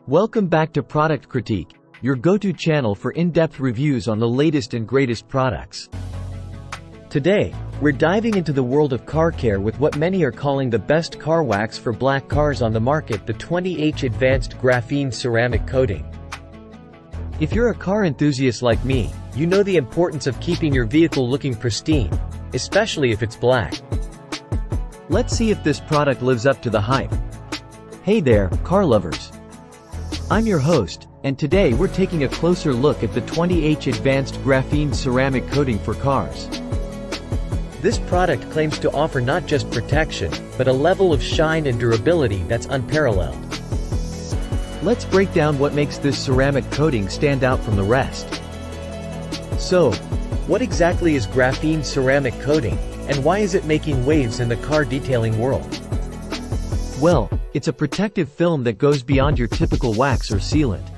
Welcome back to Product Critique, your go-to channel for in-depth reviews on the latest and greatest products. Today, we're diving into the world of car care with what many are calling the best car wax for black cars on the market, the 20H Advanced Graphene Ceramic Coating. If you're a car enthusiast like me, you know the importance of keeping your vehicle looking pristine, especially if it's black. Let's see if this product lives up to the hype. Hey there, car lovers. I'm your host, and today we're taking a closer look at the 20H Advanced Graphene Ceramic Coating for cars. This product claims to offer not just protection, but a level of shine and durability that's unparalleled. Let's break down what makes this ceramic coating stand out from the rest. So, what exactly is graphene ceramic coating, and why is it making waves in the car detailing world? Well, it's a protective film that goes beyond your typical wax or sealant.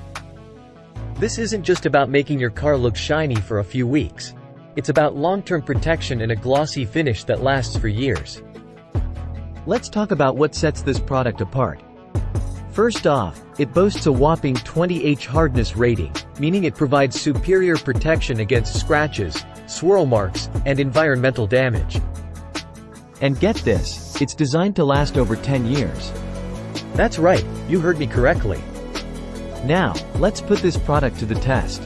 This isn't just about making your car look shiny for a few weeks. It's about long-term protection and a glossy finish that lasts for years. Let's talk about what sets this product apart. First off, it boasts a whopping 20H hardness rating, meaning it provides superior protection against scratches, swirl marks, and environmental damage. And get this, it's designed to last over 10 years. That's right, you heard me correctly. Now, let's put this product to the test.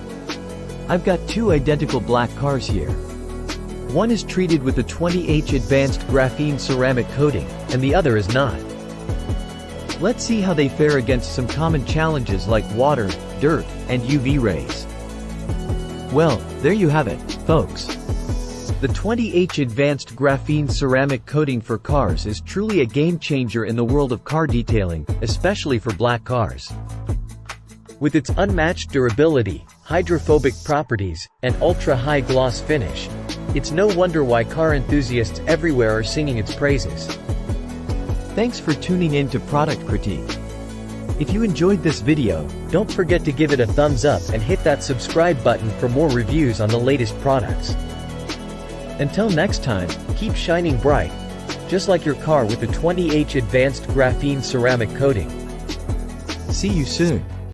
I've got two identical black cars here. One is treated with the 20H Advanced Graphene Ceramic Coating, and the other is not. Let's see how they fare against some common challenges like water, dirt, and UV rays. Well, there you have it, folks. The 20H Advanced Graphene Ceramic Coating for cars is truly a game-changer in the world of car detailing, especially for black cars. With its unmatched durability, hydrophobic properties, and ultra-high gloss finish, it's no wonder why car enthusiasts everywhere are singing its praises. Thanks for tuning in to Product Critique. If you enjoyed this video, don't forget to give it a thumbs up and hit that subscribe button for more reviews on the latest products. Until next time, keep shining bright, just like your car with the 20H Advanced Graphene Ceramic Coating. See you soon.